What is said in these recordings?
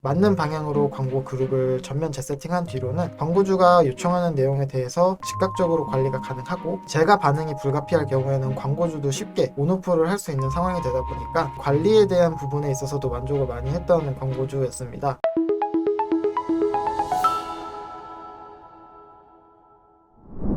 맞는 방향으로 광고 그룹을 전면 재세팅한 뒤로는 광고주가 요청하는 내용에 대해서 즉각적으로 관리가 가능하고, 제가 반응이 불가피할 경우에는 광고주도 쉽게 온오프를 할 수 있는 상황이 되다 보니까 관리에 대한 부분에 있어서도 만족을 많이 했던 광고주였습니다.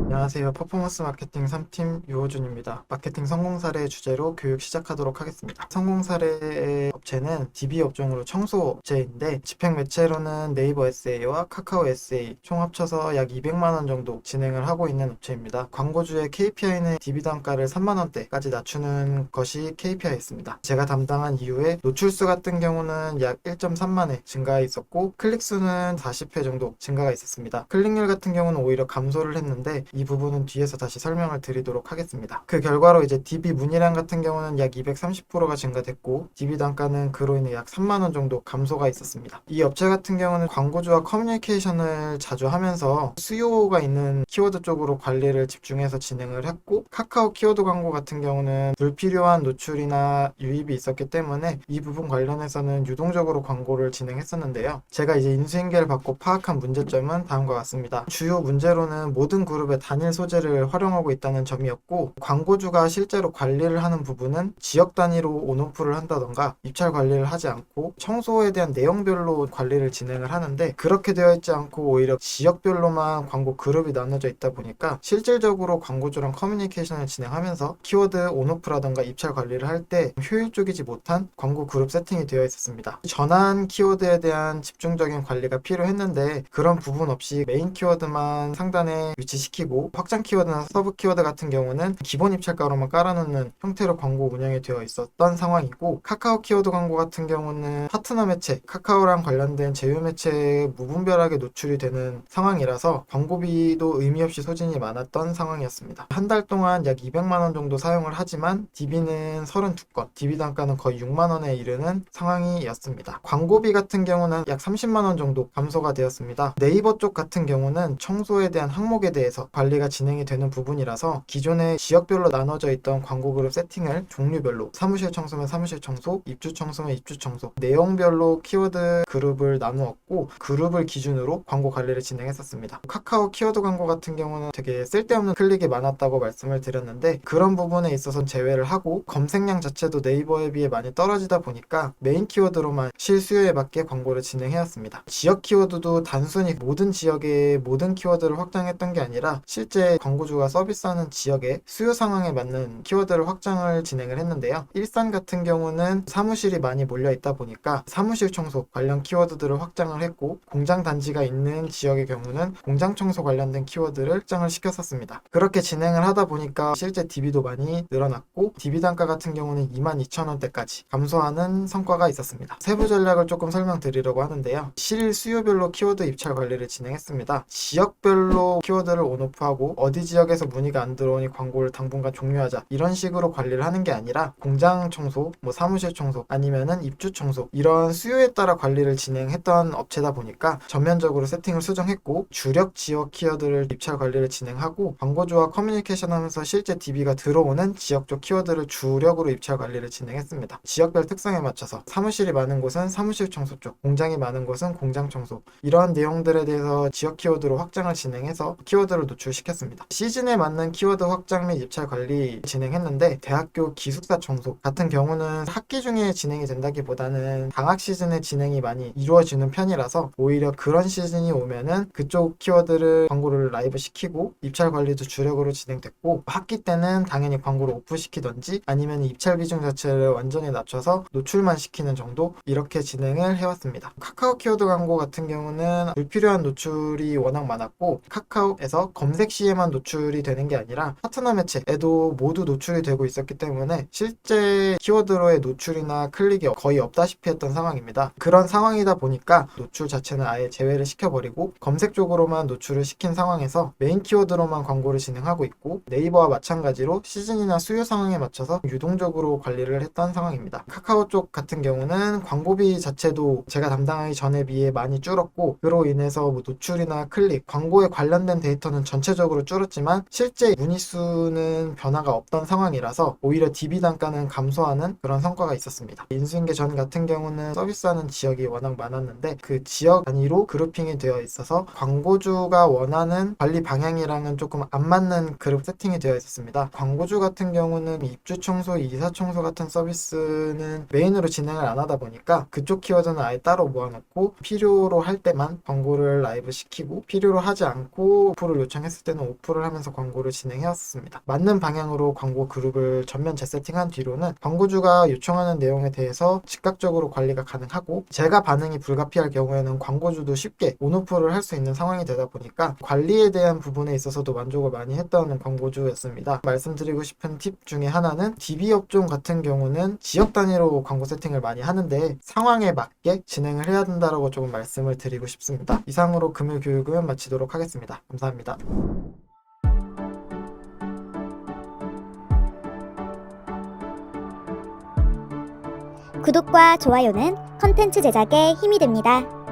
안녕하세요. 퍼포먼스 마케팅 3팀 유호준입니다. 마케팅 성공 사례 주제로 교육 시작하도록 하겠습니다. 성공 사례의 업체는 DB 업종으로 청소 업체인데, 집행 매체로는 네이버 SA와 카카오 SA 총 합쳐서 약 200만 원 정도 진행을 하고 있는 업체입니다. 광고주의 KPI는 DB 단가를 3만 원대까지 낮추는 것이 KPI였습니다. 제가 담당한 이후에 노출수 같은 경우는 약 1.3만 회 증가가 있었고, 클릭수는 40회 정도 증가가 있었습니다. 클릭률 같은 경우는 오히려 감소를 했는데, 이 부분은 뒤에서 다시 설명을 드리도록 하겠습니다. 그 결과로 이제 DB 문의량 같은 경우는 약 230%가 증가됐고, DB 단가는 그로 인해 약 3만 원 정도 감소가 있었습니다. 이 업체 같은 경우는 광고주와 커뮤니케이션을 자주 하면서 수요가 있는 키워드 쪽으로 관리를 집중해서 진행을 했고, 카카오 키워드 광고 같은 경우는 불필요한 노출이나 유입이 있었기 때문에 이 부분 관련해서는 유동적으로 광고를 진행했었는데요. 제가 이제 인수인계를 받고 파악한 문제점은 다음과 같습니다. 주요 문제로는 모든 그룹의 단일 소재를 활용하고 있다는 점이었고, 광고주가 실제로 관리를 하는 부분은 지역 단위로 온오프를 한다던가 입찰 관리를 하지 않고 청소에 대한 내용별로 관리를 진행을 하는데, 그렇게 되어 있지 않고 오히려 지역별로만 광고 그룹이 나눠져 있다 보니까 실질적으로 광고주랑 커뮤니케이션을 진행하면서 키워드 온오프라던가 입찰 관리를 할 때 효율적이지 못한 광고 그룹 세팅이 되어 있었습니다. 전환 키워드에 대한 집중적인 관리가 필요했는데, 그런 부분 없이 메인 키워드만 상단에 위치시키고 확장 키워드나 서브 키워드 같은 경우는 기본 입찰가로만 깔아놓는 형태로 광고 운영이 되어 있었던 상황이고, 카카오 키워드 광고 같은 경우는 파트너 매체, 카카오랑 관련된 제휴 매체에 무분별하게 노출이 되는 상황이라서 광고비도 의미 없이 소진이 많았던 상황이었습니다. 한 달 동안 약 200만 원 정도 사용을 하지만 DB는 32건, DB 단가는 거의 6만 원에 이르는 상황이었습니다. 광고비 같은 경우는 약 30만 원 정도 감소가 되었습니다. 네이버 쪽 같은 경우는 청소에 대한 항목에 대해서 관리가 진행이 되는 부분이라서 기존에 지역별로 나눠져 있던 광고 그룹 세팅을 종류별로, 사무실 청소면 사무실 청소, 입주 청소면 입주 청소, 내용별로 키워드 그룹을 나누었고, 그룹을 기준으로 광고 관리를 진행했었습니다. 카카오 키워드 광고 같은 경우는 되게 쓸데없는 클릭이 많았다고 말씀을 드렸는데, 그런 부분에 있어서는 제외를 하고 검색량 자체도 네이버에 비해 많이 떨어지다 보니까 메인 키워드로만 실수요에 맞게 광고를 진행해왔습니다. 지역 키워드도 단순히 모든 지역의 모든 키워드를 확장했던 게 아니라 실제 광고주가 서비스하는 지역의 수요 상황에 맞는 키워드를 확장을 진행을 했는데요. 일산 같은 경우는 사무실이 많이 몰려 있다 보니까 사무실 청소 관련 키워드들을 확장을 했고, 공장 단지가 있는 지역의 경우는 공장 청소 관련된 키워드를 확장을 시켰었습니다. 그렇게 진행을 하다 보니까 실제 DB도 많이 늘어났고, DB 단가 같은 경우는 22,000원대까지 감소하는 성과가 있었습니다. 세부 전략을 조금 설명드리려고 하는데요. 실일 수요별로 키워드 입찰 관리를 진행했습니다. 지역별로 키워드를 온오프하고 어디 지역에서 문의가 안 들어오니 광고를 당분간 종료하자, 이런 식으로 관리를 하는 게 아니라 공장 청소, 사무실 청소, 아니면은 입주 청소, 이런 수요에 따라 관리를 진행했던 업체다 보니까 전면적으로 세팅을 수정했고, 주력 지역 키워드를 입찰 관리를 진행하고, 광고주와 커뮤니케이션 하면서 실제 DB가 들어오는 지역 쪽 키워드를 주력으로 입찰 관리를 진행했습니다. 지역별 특성에 맞춰서 사무실이 많은 곳은 사무실 청소 쪽, 공장이 많은 곳은 공장 청소, 이러한 내용들에 대해서 지역 키워드로 확장을 진행해서 키워드를 노출시켰습니다. 시즌에 맞는 키워드 확장 및 입찰 관리 진행했는데, 대학교 기숙사 청소 같은 경우는 학기 중에 진행이 된다기보다는 방학 시즌에 진행이 많이 이루어지는 편이라서 오히려 그런 시즌이 오면은 그쪽 키워드를 광고를 라이브 시키고 입찰 관리도 주력으로 진행됐고, 학기 때는 당연히 광고를 오프시키던지 아니면 입찰 비중 자체를 완전히 낮춰서 노출만 시키는 정도, 이렇게 진행을 해왔습니다. 카카오 키워드 광고 같은 경우는 불필요한 노출이 워낙 많았고, 카카오에서 검색 시에만 노출이 되는 게 아니라 파트너 매체에도 모두 노출이 되고 있었기 때문에 실제 키워드로의 노출이나 클릭이 거의 없다시피 했던 상황입니다. 그런 상황이다 보니까 노출 자체는 아예 제외를 시켜버리고 검색 쪽으로만 노출을 시킨 상황에서 메인 키워드로만 광고를 진행하고 있고, 네이버와 마찬가지로 시즌이나 수요 상황에 맞춰서 유동적으로 관리를 했던 상황입니다. 카카오 쪽 같은 경우는 광고비 자체도 제가 담당하기 전에 비해 많이 줄었고, 그로 인해서 노출이나 클릭, 광고에 관련된 데이터는 전체적으로 전체적으로 줄었지만 실제 문의 수는 변화가 없던 상황이라서 오히려 DB 단가는 감소하는 그런 성과가 있었습니다. 인수인계 전 같은 경우는 서비스하는 지역이 워낙 많았는데 그 지역 단위로 그룹핑이 되어 있어서 광고주가 원하는 관리 방향이랑은 조금 안 맞는 그룹 세팅이 되어 있었습니다. 광고주 같은 경우는 입주 청소, 이사 청소 같은 서비스는 메인으로 진행을 안 하다 보니까 그쪽 키워드는 아예 따로 모아놓고 필요로 할 때만 광고를 라이브 시키고 필요로 하지 않고 오프를 요청했을 때는 오프를 하면서 광고를 진행해왔습니다. 맞는 방향으로 광고 그룹을 전면 재세팅한 뒤로는 광고주가 요청하는 내용에 대해서 즉각적으로 관리가 가능하고 제가 반응이 불가피할 경우에는 광고주도 쉽게 온오프를 할 수 있는 상황이 되다 보니까 관리에 대한 부분에 있어서도 만족을 많이 했던 광고주였습니다. 말씀드리고 싶은 팁 중에 하나는 DB 업종 같은 경우는 지역 단위로 광고 세팅을 많이 하는데 상황에 맞게 진행을 해야 된다고 조금 말씀을 드리고 싶습니다. 이상으로 금요 교육은 마치도록 하겠습니다. 감사합니다. 구독과 좋아요는 컨텐츠 제작에 힘이 됩니다.